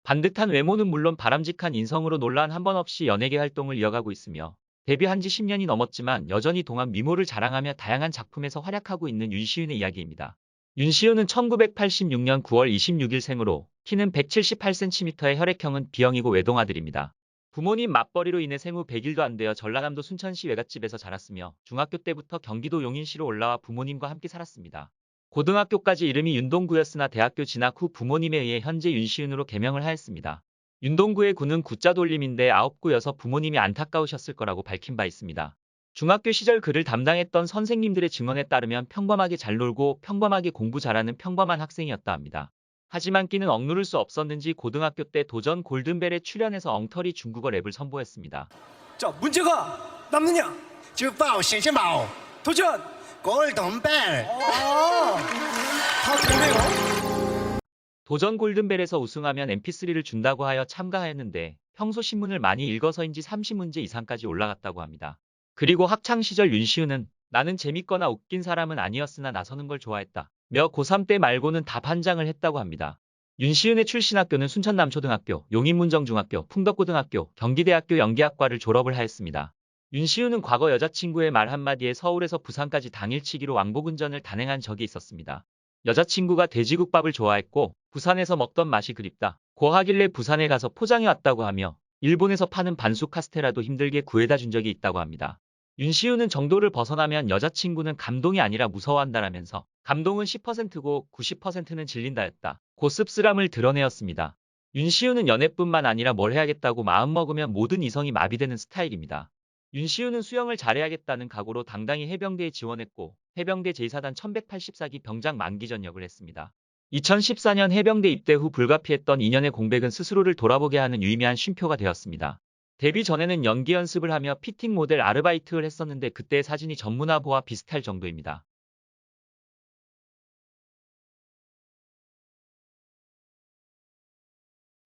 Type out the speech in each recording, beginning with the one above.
반듯한 외모는 물론 바람직한 인성으로 논란 한 번 없이 연예계 활동을 이어가고 있으며 데뷔한 지 10년이 넘었지만 여전히 동안 미모를 자랑하며 다양한 작품에서 활약하고 있는 윤시윤의 이야기입니다. 윤시윤은 1986년 9월 26일 생으로 키는 178cm의 혈액형은 B형이고 외동아들입니다. 부모님 맞벌이로 인해 생후 100일도 안 되어 전라남도 순천시 외갓집에서 자랐으며 중학교 때부터 경기도 용인시로 올라와 부모님과 함께 살았습니다. 고등학교까지 이름이 윤동구였으나 대학교 진학 후 부모님에 의해 현재 윤시윤으로 개명을 하였습니다. 윤동구의 구는 구자 돌림인데 9구여서 부모님이 안타까우셨을 거라고 밝힌 바 있습니다. 중학교 시절 그를 담당했던 선생님들의 증언에 따르면 평범하게 잘 놀고 평범하게 공부 잘하는 평범한 학생이었다 합니다. 하지만 끼는 억누를 수 없었는지 고등학교 때 도전 골든벨에 출연해서 엉터리 중국어 랩을 선보였습니다. 자, 문제가 남느냐? 就报显显宝 도전! 골든벨 다 되네요. 도전 골든벨에서 우승하면 mp3를 준다고 하여 참가하였는데 평소 신문을 많이 읽어서인지 30문제 이상까지 올라갔다고 합니다. 그리고 학창시절 윤시윤은 나는 재밌거나 웃긴 사람은 아니었으나 나서는 걸 좋아했다 며 고3 때 말고는 다 반장을 했다고 합니다. 윤시윤의 출신 학교는 순천남초등학교, 용인문정중학교, 풍덕고등학교, 경기대학교 연기학과를 졸업을 하였습니다. 윤시윤은 과거 여자친구의 말 한마디에 서울에서 부산까지 당일치기로 왕복운전을 단행한 적이 있었습니다. 여자친구가 돼지국밥을 좋아했고 부산에서 먹던 맛이 그립다 고 하길래 부산에 가서 포장해 왔다고 하며 일본에서 파는 반숙 카스테라도 힘들게 구해다 준 적이 있다고 합니다. 윤시윤은 정도를 벗어나면 여자친구는 감동이 아니라 무서워한다라면서 감동은 10%고 90%는 질린다였다 고 씁쓸함을 드러내었습니다. 윤시윤은 연애뿐만 아니라 뭘 해야겠다고 마음먹으면 모든 이성이 마비되는 스타일입니다. 윤시윤은 수영을 잘해야겠다는 각오로 당당히 해병대에 지원했고 해병대 제4단 1184기 병장 만기전 역을 했습니다. 2014년 해병대 입대 후 불가피했던 2년의 공백은 스스로를 돌아보게 하는 유의미한 쉼표가 되었습니다. 데뷔 전에는 연기 연습을 하며 피팅 모델 아르바이트를 했었는데 그때의 사진이 전문화보와 비슷할 정도입니다.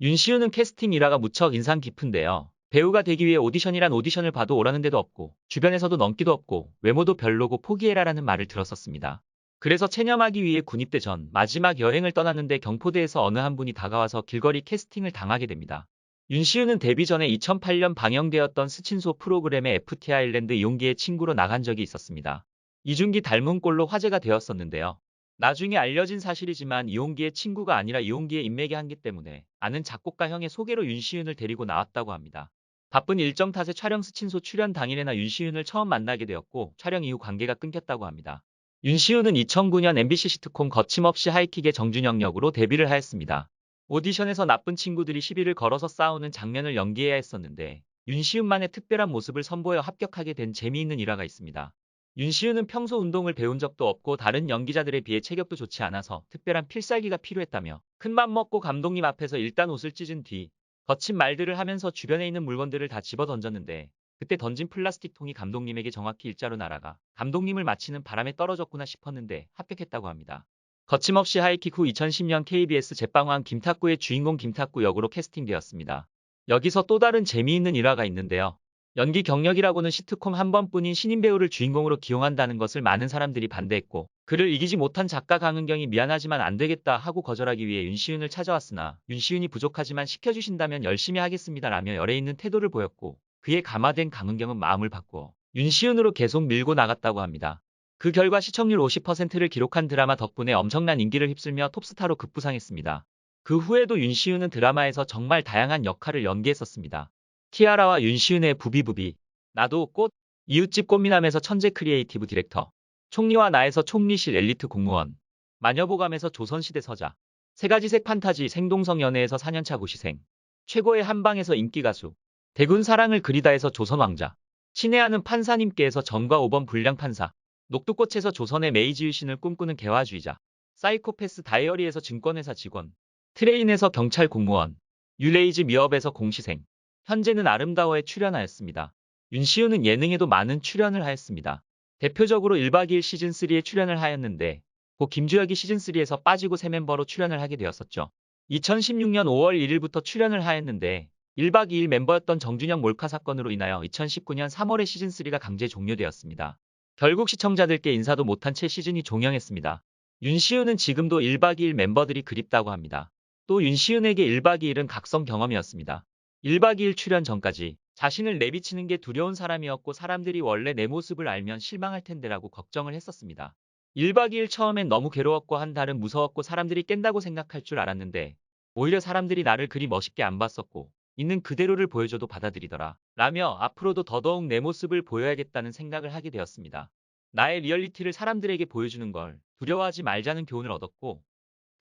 윤시윤은 캐스팅 일화가 무척 인상 깊은데요. 배우가 되기 위해 오디션이란 오디션을 봐도 오라는 데도 없고 주변에서도 넘기도 없고 외모도 별로고 포기해라라는 말을 들었었습니다. 그래서 체념하기 위해 군입대 전 마지막 여행을 떠났는데 경포대에서 어느 한 분이 다가와서 길거리 캐스팅을 당하게 됩니다. 윤시윤은 데뷔 전에 2008년 방영되었던 스친소 프로그램의 FT 아일랜드 이용기의 친구로 나간 적이 있었습니다. 이준기 닮은 꼴로 화제가 되었었는데요. 나중에 알려진 사실이지만 이용기의 친구가 아니라 이용기의 인맥의 한계 때문에 아는 작곡가 형의 소개로 윤시윤을 데리고 나왔다고 합니다. 바쁜 일정 탓에 촬영 스친소 출연 당일에나 윤시윤을 처음 만나게 되었고 촬영 이후 관계가 끊겼다고 합니다. 윤시윤은 2009년 MBC 시트콤 거침없이 하이킥의 정준영 역으로 데뷔를 하였습니다. 오디션에서 나쁜 친구들이 시비를 걸어서 싸우는 장면을 연기해야 했었는데 윤시윤만의 특별한 모습을 선보여 합격하게 된 재미있는 일화가 있습니다. 윤시윤은 평소 운동을 배운 적도 없고 다른 연기자들에 비해 체격도 좋지 않아서 특별한 필살기가 필요했다며 큰맘 먹고 감독님 앞에서 일단 옷을 찢은 뒤 거친 말들을 하면서 주변에 있는 물건들을 다 집어 던졌는데 그때 던진 플라스틱 통이 감독님에게 정확히 일자로 날아가 감독님을 맞히는 바람에 떨어졌구나 싶었는데 합격했다고 합니다. 거침없이 하이킥 후 2010년 KBS 제빵왕 김탁구의 주인공 김탁구 역으로 캐스팅되었습니다. 여기서 또 다른 재미있는 일화가 있는데요. 연기 경력이라고는 시트콤 한 번뿐인 신인 배우를 주인공으로 기용한다는 것을 많은 사람들이 반대했고 그를 이기지 못한 작가 강은경이 미안하지만 안 되겠다 하고 거절하기 위해 윤시윤을 찾아왔으나 윤시윤이 부족하지만 시켜주신다면 열심히 하겠습니다라며 열애 있는 태도를 보였고 그에 감화된 강은경은 마음을 바꾸어 윤시윤으로 계속 밀고 나갔다고 합니다. 그 결과 시청률 50%를 기록한 드라마 덕분에 엄청난 인기를 휩쓸며 톱스타로 급부상했습니다. 그 후에도 윤시윤은 드라마에서 정말 다양한 역할을 연기했었습니다. 키아라와 윤시윤의 부비부비, 나도 꽃, 이웃집 꽃미남에서 천재 크리에이티브 디렉터, 총리와 나에서 총리실 엘리트 공무원, 마녀보감에서 조선시대 서자, 세가지색 판타지 생동성 연애에서 4년차 고시생, 최고의 한방에서 인기가수, 대군 사랑을 그리다에서 조선왕자, 친애하는 판사님께에서 전과 5번 불량판사, 녹두꽃에서 조선의 메이지 유신을 꿈꾸는 개화주의자, 사이코패스 다이어리에서 증권회사 직원, 트레인에서 경찰 공무원, 유레이즈 미업에서 공시생, 현재는 아름다워에 출연하였습니다. 윤시윤은 예능에도 많은 출연을 하였습니다. 대표적으로 1박 2일 시즌3에 출연을 하였는데 고 김주혁이 시즌3에서 빠지고 새 멤버로 출연을 하게 되었었죠. 2016년 5월 1일부터 출연을 하였는데 1박 2일 멤버였던 정준영 몰카 사건으로 인하여 2019년 3월에 시즌3가 강제 종료되었습니다. 결국 시청자들께 인사도 못한 채 시즌이 종영했습니다. 윤시윤은 지금도 1박 2일 멤버들이 그립다고 합니다. 또 윤시윤에게 1박 2일은 각성 경험이었습니다. 1박 2일 출연 전까지 자신을 내비치는 게 두려운 사람이었고 사람들이 원래 내 모습을 알면 실망할 텐데라고 걱정을 했었습니다. 1박 2일 처음엔 너무 괴로웠고 한 달은 무서웠고 사람들이 깬다고 생각할 줄 알았는데 오히려 사람들이 나를 그리 멋있게 안 봤었고 있는 그대로를 보여줘도 받아들이더라 라며 앞으로도 더더욱 내 모습을 보여야겠다는 생각을 하게 되었습니다. 나의 리얼리티를 사람들에게 보여주는 걸 두려워하지 말자는 교훈을 얻었고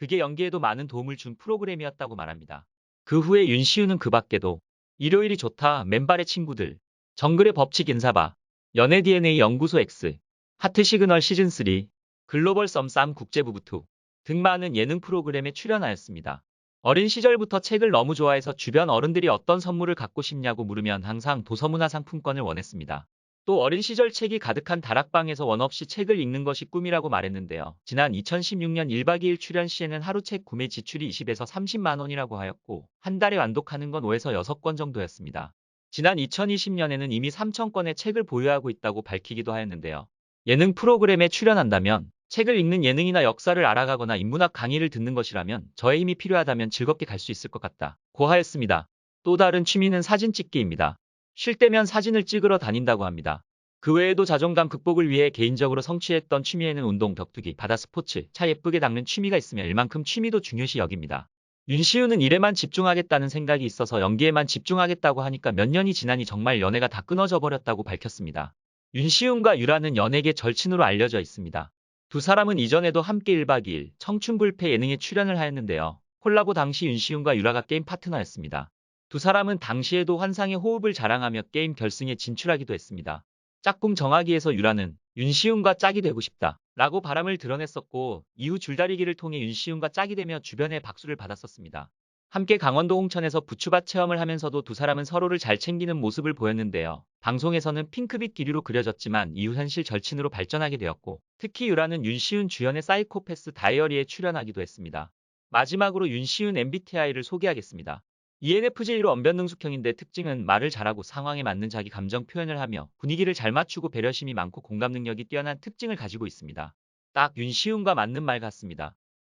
그게 연기에도 많은 도움을 준 프로그램이었다고 말합니다. 그 후에 윤시윤은 그 밖에도 일요일이 좋다, 맨발의 친구들, 정글의 법칙 인사바, 연애 DNA 연구소 X, 하트 시그널 시즌3, 글로벌 썸쌈 국제부부투 등 많은 예능 프로그램에 출연하였습니다. 어린 시절부터 책을 너무 좋아해서 주변 어른들이 어떤 선물을 갖고 싶냐고 물으면 항상 도서문화 상품권을 원했습니다. 또 어린 시절 책이 가득한 다락방에서 원 없이 책을 읽는 것이 꿈이라고 말했는데요. 지난 2016년 1박 2일 출연 시에는 하루 책 구매 지출이 20에서 30만 원이라고 하였고 한 달에 완독하는 건 5에서 6권 정도였습니다. 지난 2020년에는 이미 3,000권의 책을 보유하고 있다고 밝히기도 하였는데요. 예능 프로그램에 출연한다면 책을 읽는 예능이나 역사를 알아가거나 인문학 강의를 듣는 것이라면 저의 힘이 필요하다면 즐겁게 갈 수 있을 것 같다 고 하였습니다. 또 다른 취미는 사진 찍기입니다. 쉴 때면 사진을 찍으러 다닌다고 합니다. 그 외에도 자존감 극복을 위해 개인적으로 성취했던 취미에는 운동, 격투기, 바다 스포츠, 차 예쁘게 닦는 취미가 있으며 일만큼 취미도 중요시 여깁니다. 윤시윤은 일에만 집중하겠다는 생각이 있어서 연기에만 집중하겠다고 하니까 몇 년이 지나니 정말 연애가 다 끊어져 버렸다고 밝혔습니다. 윤시윤과 유라는 연예계 절친으로 알려져 있습니다. 두 사람은 이전에도 함께 1박 2일 청춘불패 예능에 출연을 하였는데요. 콜라보 당시 윤시윤과 유라가 게임 파트너였습니다. 두 사람은 당시에도 환상의 호흡을 자랑하며 게임 결승에 진출하기도 했습니다. 짝꿍 정하기에서 유라는 윤시윤과 짝이 되고 싶다 라고 바람을 드러냈었고 이후 줄다리기를 통해 윤시윤과 짝이 되며 주변의 박수를 받았었습니다. 함께 강원도 홍천에서 부추밭 체험을 하면서도 두 사람은 서로를 잘 챙기는 모습을 보였는데요. 방송에서는 핑크빛 기류로 그려졌지만 이후 현실 절친으로 발전하게 되었고 특히 유라는 윤시윤 주연의 사이코패스 다이어리에 출연하기도 했습니다. 마지막으로 윤시윤 MBTI를 소개하겠습니다. ENFJ로 언변능숙형인데 특징은 말을 잘하고 상황에 맞는 자기 감정 표현을 하며 분위기를 잘 맞추고 배려심이 많고 공감 능력이 뛰어난 특징을 가지고 있습니다. 딱 윤시윤과 맞는 말 같습니다.